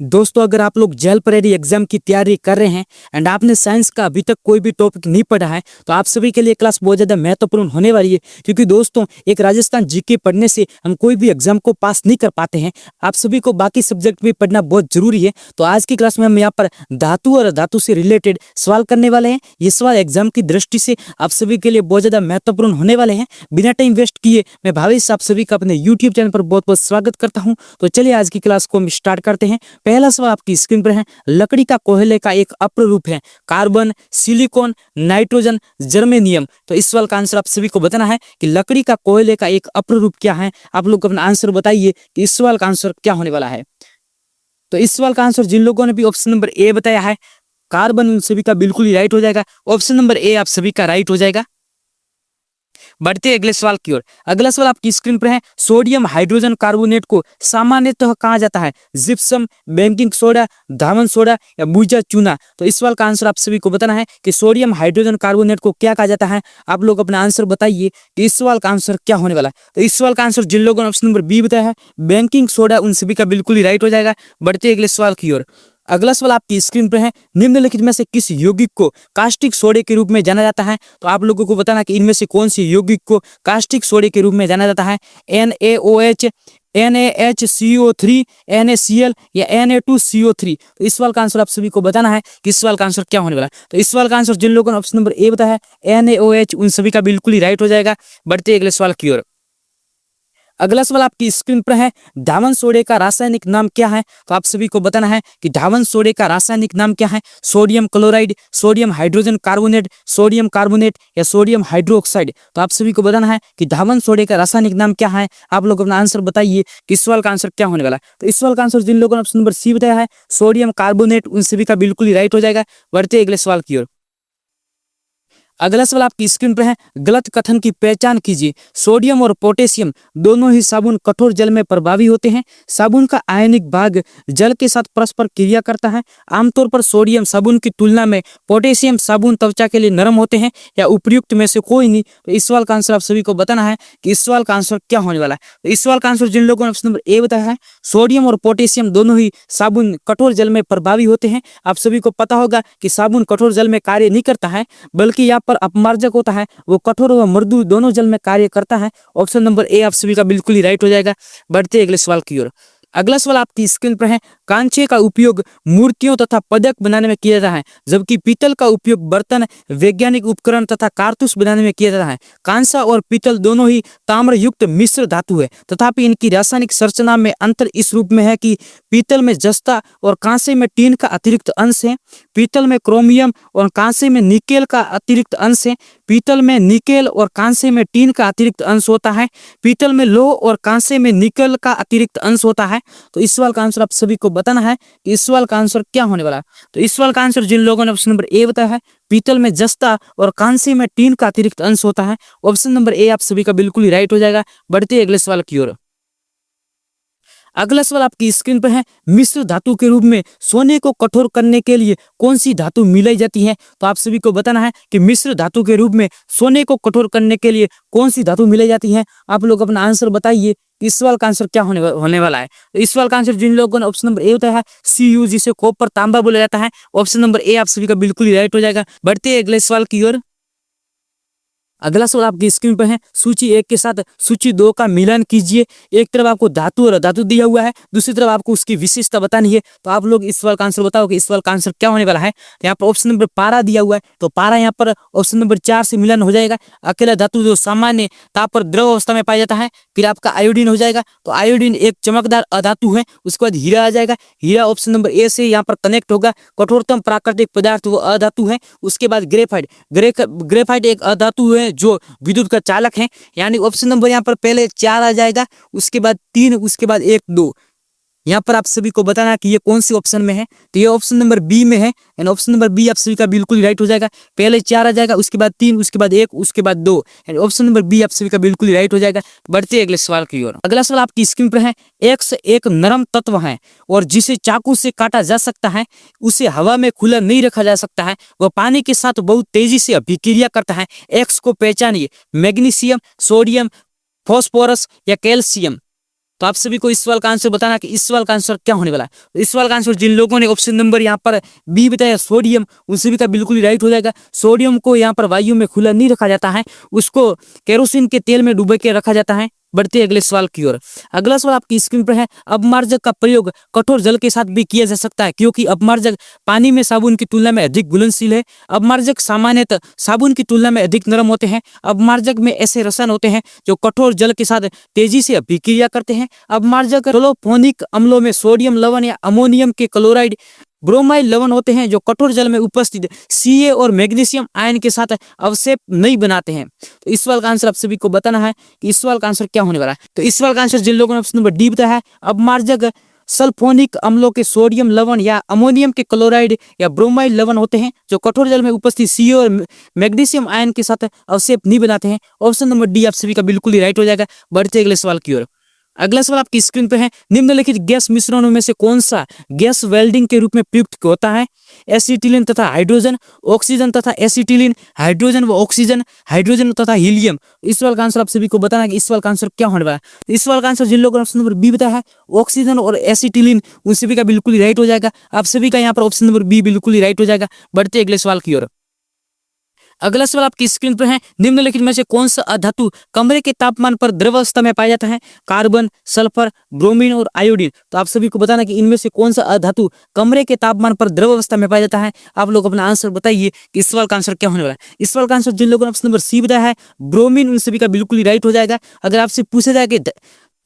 दोस्तों, अगर आप लोग जेल प्रेरी एग्जाम की तैयारी कर रहे हैं एंड आपने साइंस का अभी तक कोई भी टॉपिक नहीं पढ़ा है तो आप सभी के लिए क्लास बहुत ज़्यादा महत्वपूर्ण होने वाली है। क्योंकि दोस्तों, एक राजस्थान जीके पढ़ने से हम कोई भी एग्जाम को पास नहीं कर पाते हैं। आप सभी को बाकी सब्जेक्ट भी पढ़ना बहुत जरूरी है। तो आज की क्लास में हम यहाँ पर धातु और धातु से रिलेटेड सवाल करने वाले हैं। ये सवाल एग्जाम की दृष्टि से आप सभी के लिए बहुत ज़्यादा महत्वपूर्ण होने वाले हैं। बिना टाइम वेस्ट किए मैं भावेश आप सभी का अपने यूट्यूब चैनल पर बहुत बहुत स्वागत करता हूँ। तो चलिए आज की क्लास को हम स्टार्ट करते हैं। पहला सवाल आपकी स्क्रीन पर है। लकड़ी का कोयले का एक अपर रूप है कार्बन, सिलिकॉन, नाइट्रोजन, जर्मेनियम। तो इस सवाल का आंसर आप सभी को बताना है कि लकड़ी का कोयले का एक अपर रूप क्या है। आप लोग अपना आंसर बताइए कि इस सवाल का आंसर क्या होने वाला है। तो इस सवाल का आंसर जिन लोगों ने भी ऑप्शन नंबर ए बताया है कार्बन, उन सभी का बिल्कुल ही राइट हो जाएगा। ऑप्शन नंबर ए आप सभी का राइट हो जाएगा। बढ़ते अगले सवाल की ओर। अगला सवाल आपकी स्क्रीन पर है। सोडियम हाइड्रोजन कार्बोनेट को सामान्यतः कहा जाता है जिप्सम, बेकिंग सोडा, धावन सोडा या भुजा चूना। तो इस सवाल का आंसर आप सभी को बताना है कि सोडियम हाइड्रोजन कार्बोनेट को क्या कहा जाता है। आप लोग अपना आंसर बताइए कि इस सवाल का आंसर क्या होने वाला है। तो इस सवाल का आंसर जिन लोगों ने ऑप्शन नंबर बी बताया है बेकिंग सोडा, उन सभी का बिल्कुल ही राइट हो जाएगा। बढ़ते अगले सवाल की ओर। अगला सवाल आपकी स्क्रीन पर है। निम्नलिखित में से किस यौगिक को कास्टिक सोडे के रूप में जाना जाता है। तो आप लोगों को बताना कि इनमें से कौन सी यौगिक को कास्टिक सोडे के रूप में जाना जाता है। NaOH, NaHCO3, NaCl या Na2CO3। तो इस सवाल का आंसर आप सभी को बताना है कि इस सवाल का आंसर क्या होने वाला है। तो इस सवाल का आंसर जिन लोगों ने ऑप्शन नंबर ए बताया है NaOH, उन सभी का बिल्कुल ही राइट हो जाएगा। बढ़ते अगले सवाल की ओर। अगला सवाल आपकी स्क्रीन पर है। धावन सोडे का रासायनिक नाम क्या है। तो आप सभी को बताना है कि धावन सोडे का रासायनिक नाम क्या है। Sodium chloride, sodium hydrogen carbonate, sodium carbonate या सोडियम हाइड्रोक्साइड। तो आप सभी को बताना है कि धावन सोडे का रासायनिक नाम क्या है। आप लोग अपना आंसर बताइए कि इस सवाल का आंसर क्या होने वाला है। तो इस सवाल का आंसर जिन लोगों ने ऑप्शन नंबर सी बताया है सोडियम कार्बोनेट, उन सभी का बिल्कुल ही राइट हो जाएगा। बढ़ते अगले सवाल की ओर। अगला सवाल आपकी स्क्रीन पर है। गलत कथन की पहचान कीजिए। सोडियम और पोटेशियम दोनों ही साबुन कठोर जल में प्रभावी होते हैं। साबुन का आयनिक भाग जल के साथ परस्पर क्रिया करता है। आमतौर पर सोडियम साबुन की तुलना में पोटेशियम साबुन त्वचा के लिए नरम होते हैं या उपयुक्त में से कोई नहीं। तो इस सवाल का आंसर आप सभी को बताना है कि इस सवाल का आंसर क्या होने वाला है। तो इस सवाल का आंसर जिन लोगों ने ऑप्शन नंबर ए बताया है सोडियम और पोटेशियम दोनों ही साबुन कठोर जल में प्रभावी होते हैं। आप सभी को पता होगा कि साबुन कठोर जल में कार्य नहीं करता है, बल्कि यहाँ पर अपमार्जक होता है। वो कठोर व मृदु दोनों जल में कार्य करता है। ऑप्शन नंबर ए आप सभी का बिल्कुल ही राइट हो जाएगा। बढ़ते अगले सवाल की ओर। अगला सवाल आपकी स्क्रीन पर है। कांचे का उपयोग मूर्तियों तथा पदक बनाने में किया जाता है, जबकि पीतल का उपयोग बर्तन, वैज्ञानिक उपकरण तथा कारतूस बनाने में किया जाता है। कांसा और पीतल दोनों ही ताम्र युक्त मिश्र धातु है, तथापि इनकी रासायनिक संरचना में अंतर इस रूप में है कि पीतल में जस्ता और कांसे में टीन का अतिरिक्त अंश है। पीतल में क्रोमियम और कांसे में निकेल का अतिरिक्त अंश है। पीतल में निकेल और कांसे में टीन का अतिरिक्त अंश होता है। पीतल में लोह और कांसे में निकेल का अतिरिक्त अंश होता है। तो इस सवाल का आंसर आप सभी को बताना है कि इस सवाल का आंसर क्या होने वाला है। तो इस सवाल का आंसर जिन लोगों ने ऑप्शन नंबर ए बताया है पीतल में जस्ता और कांसे में टीन का अतिरिक्त अंश होता है। ऑप्शन नंबर ए आप सभी का बिल्कुल ही राइट हो जाएगा। बढ़ते अगले सवाल की ओर। अगला सवाल आपकी स्क्रीन पर है। मिश्र धातु के रूप में सोने को कठोर करने के लिए कौन सी धातु मिलाई जाती है। तो आप सभी को बताना है कि मिश्र धातु के रूप में सोने को कठोर करने के लिए कौन सी धातु मिलाई जाती है। आप लोग अपना आंसर बताइए कि इस सवाल का आंसर क्या होने वाला है। तो इस सवाल का आंसर जिन लोगों ने ऑप्शन नंबर ए बताया है Cu, जिसे कॉपर तांबा बोला जाता है। ऑप्शन नंबर ए आप सभी का बिल्कुल ही राइट हो जाएगा। बढ़ते अगले सवाल की ओर। अगला सवाल आपकी स्क्रीन पर है। सूची 1 के साथ सूची 2 का मिलान कीजिए। एक तरफ आपको धातु और धातु दिया हुआ है, दूसरी तरफ आपको उसकी विशेषता बतानी है। तो आप लोग इस सवाल का आंसर बताओ कि इस सवाल का आंसर क्या होने वाला है। यहाँ पर ऑप्शन नंबर पारा दिया हुआ है, तो पारा यहाँ पर ऑप्शन नंबर 4 से मिलान हो जाएगा। अकेला धातु जो सामान्य ताप पर द्रव अवस्था में पाया जाता है। फिर आपका आयोडीन हो जाएगा, तो आयोडीन एक चमकदार अधातु है। उसके बाद हीरा आ जाएगा। हीरा ऑप्शन नंबर ए से यहाँ पर कनेक्ट होगा। कठोरतम प्राकृतिक पदार्थ वो अधातु है। उसके बाद ग्रेफाइट, ग्रेफाइट एक अधातु है जो विद्युत का चालक है। यानी ऑप्शन नंबर यहाँ पर पहले 4 आ जाएगा, उसके बाद 3, उसके बाद 1, 2। यहाँ पर आप सभी को बताना है कि ये कौन सी ऑप्शन में है। तो ये ऑप्शन नंबर बी में है। एंड ऑप्शन नंबर बी आप सभी का बिल्कुल राइट हो जाएगा। पहले 4 आ जाएगा, उसके बाद 3, उसके बाद 1, उसके बाद 2। एंड ऑप्शन नंबर बी आप सभी का बिल्कुल राइट हो जाएगा। बढ़ते अगले सवाल की ओर। अगला सवाल आपकी स्क्रीन पर है। एक्स एक नरम तत्व है और जिसे चाकू से काटा जा सकता है। उसे हवा में खुला नहीं रखा जा सकता है। वह पानी के साथ बहुत तेजी से अभिक्रिया करता है। एक्स को पहचानिए। मैग्नीशियम, सोडियम, फॉस्फोरस या कैल्शियम। तो आप सभी को इस सवाल का आंसर बताना कि इस सवाल का आंसर क्या होने वाला है। तो इस सवाल का आंसर जिन लोगों ने ऑप्शन नंबर यहाँ पर बी बताया सोडियम, उन सभी का बिल्कुल ही राइट हो जाएगा। सोडियम को यहाँ पर वायु में खुला नहीं रखा जाता है, उसको केरोसिन के तेल में डुबो के रखा जाता है। बढ़ते अगले सवाल की ओर। अगला सवाल आपकी स्क्रीन पर है, अपमार्जक का प्रयोग कठोर जल के साथ भी किया जा सकता है क्योंकि अपमार्जक पानी में साबुन की तुलना में अधिक घुलनशील है। अपमार्जक सामान्यतः साबुन की तुलना में अधिक नरम होते हैं। अपमार्जक में ऐसे रसायन होते हैं जो कठोर जल के साथ तेजी से अभिक्रिया करते हैं। अपमार्जक सल्फोनिक अम्लों में सोडियम लवण या अमोनियम के क्लोराइड, ब्रोमाइड लवण होते हैं जो कठोर जल में उपस्थित Ca और मैग्नीशियम आयन के साथ अवक्षेप नहीं बनाते हैं। तो इस सवाल का आंसर आप सभी को बताना है कि इस सवाल का आंसर क्या होने वाला है। तो इस सवाल का आंसर जिन लोगों ने ऑप्शन नंबर डी बताया है, अपमार्जक सल्फोनिक अम्लों के सोडियम लवण या अमोनियम के क्लोराइड या ब्रोमाइड लवण होते हैं जो कठोर जल में उपस्थित Ca और मैग्नीशियम आयन के साथ अवक्षेप नहीं बनाते हैं। ऑप्शन नंबर डी आप सभी का बिल्कुल ही राइट हो जाएगा। बढ़ते अगले सवाल की ओर। अगला सवाल आपकी स्क्रीन पे है, निम्नलिखित गैस मिश्रणों में से कौन सा गैस वेल्डिंग के रूप में प्रयुक्त होता है? एसिटिलीन तथा हाइड्रोजन, ऑक्सीजन तथा एसिटिलीन, हाइड्रोजन व ऑक्सीजन, हाइड्रोजन तथा हीलियम। इस सवाल का आंसर आप सभी को बताना है कि इस सवाल का आंसर क्या होने वाला है। इस सवाल का आंसर जिन लोगों ने ऑप्शन नंबर बी बताया है, ऑक्सीजन और एसिटिलीन, उन सभी का बिल्कुल ही राइट हो जाएगा। आप सभी का यहाँ पर ऑप्शन नंबर बी बिल्कुल ही राइट हो जाएगा। बढ़ते अगले सवाल की ओर। अगला सवाल आपकी स्क्रीन पर है, निम्नलिखित में से कौन सा अधातु कमरे के तापमान पर द्रव अवस्था में पाया जाता है? कार्बन, सल्फर, ब्रोमीन और आयोडीन। तो आप सभी को बताना कि इनमें से कौन सा अधातु कमरे के तापमान पर द्रव अवस्था में पाया जाता है। आप लोग अपना आंसर बताइए कि इस सवाल का आंसर क्या होने वाला है। इस सवाल का आंसर जिन लोगों ने ऑप्शन नंबर सी बताया है, ब्रोमीन, उन सभी का बिल्कुल ही राइट हो जाएगा। अगर आपसे पूछा जाए कि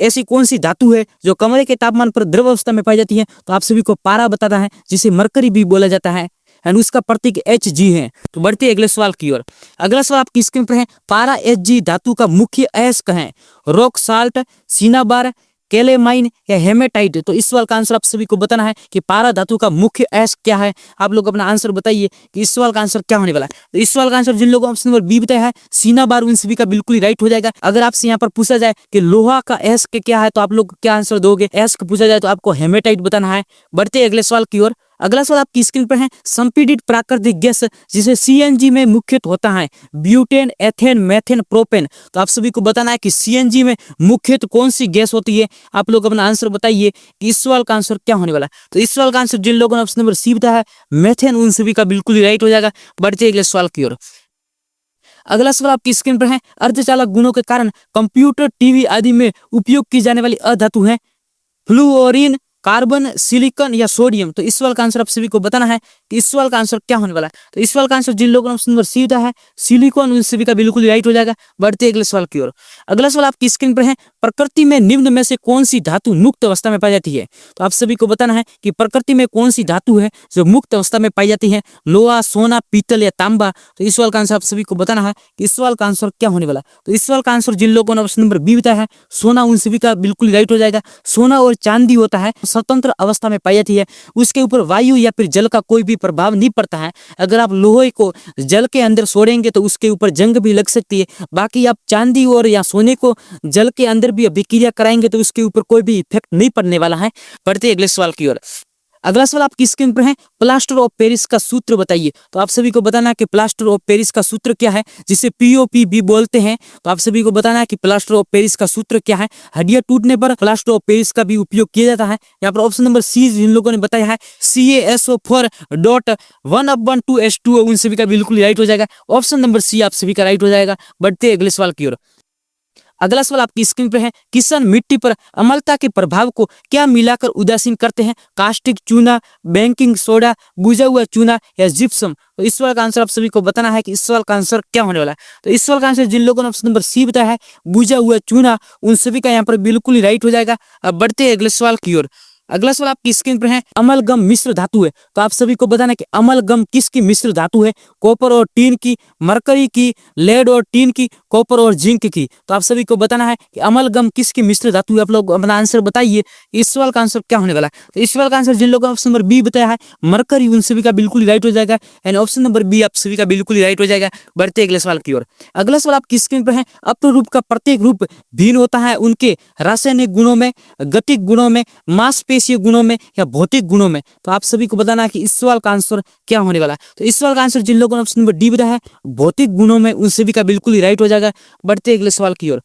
ऐसी कौन सी धातु है जो कमरे के तापमान पर द्रव अवस्था में पाई जाती है, तो आप सभी को पारा बताना है, जिसे मरकरी भी बोला जाता है एंड उसका प्रतीक Hg है। तो बढ़ते अगले सवाल की ओर। अगला सवाल आपकी स्क्रीन पर है, पारा Hg धातु का मुख्य अयस्क है? रॉक साल्ट, सिनाबार, कैलेमाइन या हेमेटाइट। तो इस सवाल का आंसर आप सभी को बताना है कि पारा धातु का मुख्य अयस्क क्या है। आप लोग अपना आंसर बताइए कि इस सवाल का आंसर क्या होने वाला है। तो इस सवाल का आंसर जिन लोगों को ऑप्शन नंबर बी बताया है, सिनाबार, उन सभी का बिल्कुल ही राइट हो जाएगा। अगर आपसे यहाँ पर पूछा जाए कि लोहा का अयस्क क्या है, तो आप लोग क्या आंसर दोगे? अयस्क पूछा जाए तो आपको हेमेटाइट बताना है। बढ़ते अगले सवाल की ओर। अगला सवाल आपकी स्क्रीन पर है, संपीड़ित प्राकृतिक गैस जिसे सीएनजी में मुख्यतः होता है? Butane, ethane, methane, propane. तो आप सभी को बताना है कि सीएनजी में मुख्यतः कौन सी गैस होती है। आप लोग अपना आंसर बताइए कि इस सवाल का आंसर क्या होने वाला है। तो इस सवाल का आंसर जिन लोगों ने ऑप्शन नंबर सी बताया है, मेथेन, उन सभी का बिल्कुल ही राइट हो जाएगा। बढ़ते अगले सवाल की ओर। अगला सवाल आपकी स्क्रीन पर है, अर्धचालक गुणों के कारण कंप्यूटर, टीवी आदि में उपयोग की जाने वाली अधातु है? फ्लूओरीन, कार्बन, सिलिकॉन या सोडियम। तो इस सवाल का आंसर आप सभी को बताना है कि इस सवाल का आंसर क्या होने वाला है। तो इस सवाल का आंसर जिन लोगों ने ऑप्शन नंबर सी दिया है, सिलिकॉन, उन सभी का बिल्कुल राइट हो जाएगा। बढ़ते अगले सवाल की ओर। अगला सवाल आपकी स्क्रीन पर है, प्रकृति में निम्न में से कौन सी धातु मुक्त अवस्था में पाई जाती है? तो आप सभी को बताना है कि प्रकृति में कौन सी धातु है जो मुक्त अवस्था में पाई जाती है? लोहा, सोना, पीतल या तांबा। तो इस सवाल का आंसर आप सभी को बताना है कि इस सवाल का आंसर क्या होने वाला है। तो इस सवाल का आंसर जिन लोगों ने ऑप्शन नंबर बी बताया है, सोना, उन सभी का बिल्कुल राइट हो जाएगा। सोना और चांदी होता है, स्वतंत्र अवस्था में पाई जाती है, उसके ऊपर वायु या फिर जल का कोई भी प्रभाव नहीं पड़ता है। अगर आप लोहे को जल के अंदर छोड़ेंगे तो उसके ऊपर जंग भी लग सकती है। बाकी आप चांदी और या सोने को जल के अंदर भी अभिक्रिया कराएंगे तो उसके ऊपर कोई भी इफेक्ट नहीं पड़ने वाला है। बढ़ते अगले सवाल की ओर। अगला सवाल आपकी स्क्रीन पर है, प्लास्टर ऑफ पेरिस का सूत्र बताइए। तो आप सभी को बताना है कि प्लास्टर ऑफ पेरिस का सूत्र क्या है, जिसे पीओपी भी बोलते हैं। तो आप सभी को बताना है कि प्लास्टर ऑफ पेरिस का सूत्र क्या है। हड्डियां टूटने पर प्लास्टर ऑफ पेरिस का भी उपयोग किया जाता है। यहाँ पर ऑप्शन नंबर सी जिन लोगों ने बताया है, CaSO4.112H2O, उन सभी का बिल्कुल राइट हो जाएगा। ऑप्शन नंबर सी आप सभी का राइट हो जाएगा। बढ़ते अगले सवाल की ओर। अगला सवाल आपकी स्क्रीन पर है, किसान मिट्टी पर अम्लता के प्रभाव को क्या मिलाकर उदासीन करते हैं? कास्टिक चूना, बेकिंग सोडा, बुझा हुआ चूना या जिप्सम। तो इस सवाल का आंसर आप सभी को बताना है कि इस सवाल का आंसर क्या होने वाला है। तो इस सवाल का आंसर जिन लोगों ने ऑप्शन नंबर सी बताया है, बुझा हुआ चूना, उन सभी का यहाँ पर बिल्कुल ही राइट हो जाएगा। अब बढ़ते अगले सवाल की ओर। अगला सवाल आपकी स्क्रीन पर है, अमलगम मिश्र धातु है। तो आप सभी को बताना है कि अमलगम किसकी मिश्र धातु है? कॉपर और टीन की, मरकरी की, लेड और टीन की, कॉपर और जिंक की। तो आप सभी को बताना है कि अमलगम किसकी मिश्र धातु है। आप लोग अपना आंसर बताइए, इस सवाल का आंसर क्या होने वाला है। तो इस सवाल का आंसर जिन लोगों ने ऑप्शन नंबर बी बताया है, मरकरी, उन सभी का बिल्कुल राइट हो जाएगा। एंड ऑप्शन नंबर बी आप सभी का बिल्कुल राइट हो जाएगा। बढ़ते अगले सवाल की ओर। अगला सवाल आपकी स्क्रीन पर है, अपने रूप का प्रत्येक रूप भिन्न होता है उनके रासायनिक गुणों में, गतिक गुणों में, मांसपेशीय गुणों में या भौतिक गुणों में। तो आप सभी को बताना है कि इस सवाल का आंसर क्या होने वाला है। तो इस सवाल का आंसर जिन लोगों ने ऑप्शन नंबर डी बताया है, भौतिक गुणों में, उन सभी का बिल्कुल ही राइट हो जाएगा। बढ़ते अगले सवाल की ओर।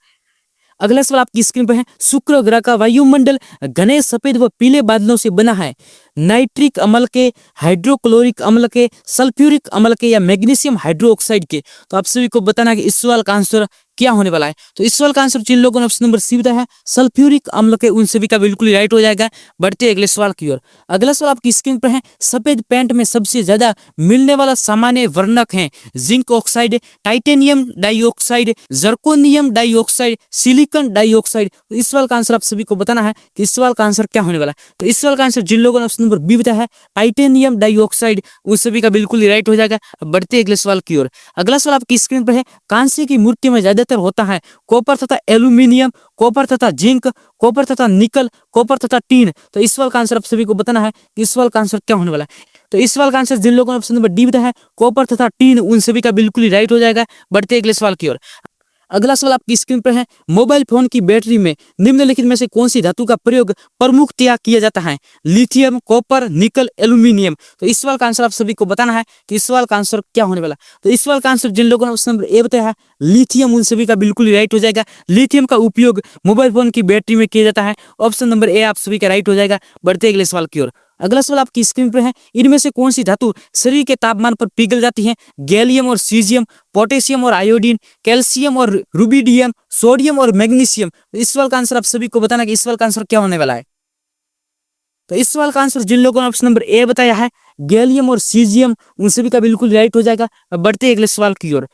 अगला सवाल आपकी स्क्रीन पर है, शुक्र ग्रह का वायुमंडल घने सफेद व पीले बादलों से बना है। नाइट्रिक अम्ल के, हाइड्रोक्लोरिक अम्ल के, सल्फ्यूरिक अम्ल के या मैग्नीशियम हाइड्रोक्साइड के? तो आप सभी को बताना है कि इस सवाल का आंसर क्या होने वाला है। तो इस सवाल का आंसर जिन लोगों ने ऑप्शन नंबर सी बताया है सल्फ्यूरिक अम्ल के, उन सभी का बिल्कुल राइट हो जाएगा। बढ़ते अगले सवाल की ओर। अगला सवाल आपकी स्क्रीन पर है, सफेद पेंट में सबसे ज्यादा मिलने वाला सामान्य वर्णक है zinc oxide, titanium dioxide, zirconium dioxide, silicon dioxide? तो इस सवाल का आंसर आप सभी को बताना है कि इस सवाल का आंसर क्या होने वाला है। तो इस सवाल का आंसर जिन लोगों ने ऑप्शन नंबर बी बताया है टाइटेनियम डाइऑक्साइड, उन सभी का बिल्कुल राइट हो जाएगा। बढ़ते अगले सवाल की ओर। अगला सवाल आपकी स्क्रीन पर है, कांस्य की मूर्ति में ज्यादातर होता है कॉपर तथा एल्यूमिनियम, कॉपर तथा जिंक, कॉपर तथा निकल, कॉपर तथा टीन? तो इस सवाल का आंसर आप सभी को बताना है कि इस सवाल का आंसर क्या होने वाला है। तो इस सवाल का आंसर जिन लोगों ने ऑप्शन नंबर डी बताया है कॉपर तथा टीन, उन सभी का बिल्कुल ही राइट हो जाएगा। बढ़ते अगले सवाल की ओर। अगला सवाल आपकी स्क्रीन पर है, मोबाइल फोन की बैटरी में निम्नलिखित में से कौन सी धातु का प्रयोग प्रमुखतया किया जाता है? लिथियम, कॉपर, निकल, एल्यूमिनियम? तो इस सवाल का आंसर आप सभी को बताना है कि इस सवाल का आंसर क्या होने वाला। तो इस सवाल का आंसर जिन लोगों ने ऑप्शन नंबर ए बताया है लिथियम, उन सभी का बिल्कुल राइट हो जाएगा। लिथियम का उपयोग मोबाइल फोन की बैटरी में किया जाता है। ऑप्शन नंबर ए आप सभी का राइट हो जाएगा। बढ़ते अगले सवाल की ओर। अगला सवाल आपकी स्क्रीन पर है, इनमें से कौन सी धातु शरीर के तापमान पर पिघल जाती है? गैलियम और सीजियम, पोटेशियम और आयोडीन, कैल्शियम और रुबिडियम, सोडियम और मैग्नीशियम? इस सवाल का आंसर आप सभी को बताना कि इस सवाल का आंसर क्या होने वाला है। तो इस सवाल का आंसर जिन लोगों ने ऑप्शन नंबर ए बताया है गैलियम और सीजियम, उन सभी का बिल्कुल राइट हो जाएगा। बढ़ते अगले सवाल की ओर।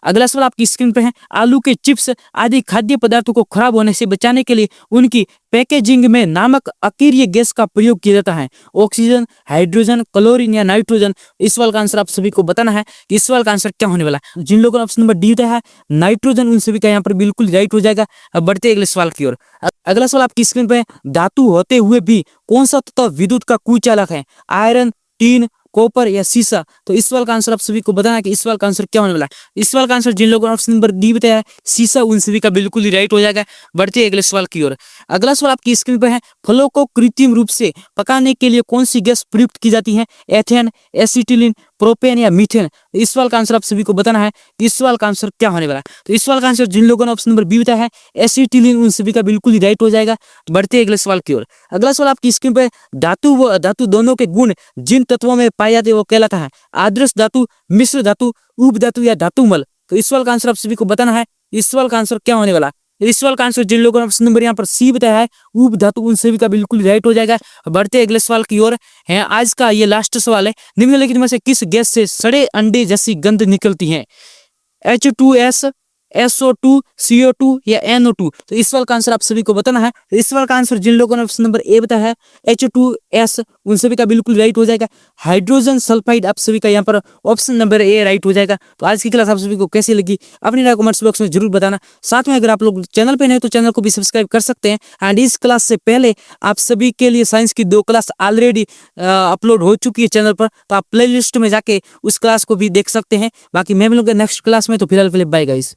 अगला सवाल आपकी स्क्रीन पर है, आलू के चिप्स आदि खाद्य पदार्थों को खराब होने से बचाने के लिए उनकी पैकेजिंग में नामक अकीर्य गैस का प्रयोग किया जाता है? ऑक्सीजन, हाइड्रोजन, क्लोरीन या नाइट्रोजन? इस सवाल का आंसर आप सभी को बताना है कि इस सवाल का आंसर क्या होने वाला है। जिन लोगों ने ऑप्शन नंबर डी दिया है नाइट्रोजन, उन सभी का यहाँ पर बिल्कुल राइट हो जाएगा। अब बढ़ते अगले सवाल की ओर। अगला सवाल आपकी स्क्रीन पर है, धातु होते हुए भी कौन सा तत्व विद्युत का कुचालक है? आयरन, टीन, कॉपर या सीसा? तो इस सवाल का आंसर आप सभी को बताना है कि इस सवाल का आंसर क्या होने वाला है। इस सवाल का आंसर जिन लोगों ने ऑप्शन नंबर डी बताया है सीसा, उन सभी का बिल्कुल ही राइट हो जाएगा। बढ़ते अगले सवाल की ओर। अगला सवाल आपकी स्क्रीन पर है, फलों को कृत्रिम रूप से पकाने के लिए कौन सी गैस प्रयुक्त की जाती है? एथेन, एसिटिलीन, प्रोपेन या मीथेन? इस सवाल का आंसर आप सभी को बताना है कि इस सवाल का आंसर क्या होने वाला है। तो इस सवाल का आंसर जिन लोगों ने ऑप्शन नंबर बी बताया है एसिटिलीन, उन सभी का बिल्कुल ही राइट हो जाएगा। बढ़ते अगले सवाल की ओर। अगला सवाल आपकी स्क्रीन पर धातु व अधातु दोनों के गुण जिन तत्वों में पाए जाते हैं वो कहलाता है? आदर्श धातु, मिश्र धातु, उप धातु या धातुमल? तो इस सवाल का आंसर आप सभी को बताना है इस सवाल का आंसर क्या होने वाला है। इस सवाल का आंसर जिन लोगों ने ऑप्शन नंबर यहाँ पर सी बताया है उप धातु, उन सभी का बिल्कुल राइट हो जाएगा। बढ़ते अगले सवाल की ओर है। आज का ये लास्ट सवाल है, निम्नलिखित में से किस गैस से सड़े अंडे जैसी गंध निकलती है? H2S, SO2, CO2 या NO2? तो इस सवाल का आंसर आप सभी को बताना है। तो इस सवाल का आंसर जिन लोगों ने ऑप्शन नंबर ए बताया है H2S, उन सभी का बिल्कुल राइट हो जाएगा। हाइड्रोजन सल्फाइड आप सभी का यहाँ पर ऑप्शन नंबर ए राइट हो जाएगा। तो आज की क्लास आप सभी को कैसी लगी अपनी राय कमेंट्स बॉक्स में जरूर बताना। साथ में अगर आप लोग चैनल पे नए तो चैनल को भी सब्सक्राइब कर सकते हैं। एंड इस क्लास से पहले आप सभी के लिए साइंस की 2 क्लास ऑलरेडी अपलोड हो चुकी है चैनल पर, तो आप प्ले लिस्ट में जाके उस क्लास को भी देख सकते हैं। बाकी मैं मिलूंगा नेक्स्ट क्लास में, तो फिलहाल के लिए बाय गाइस।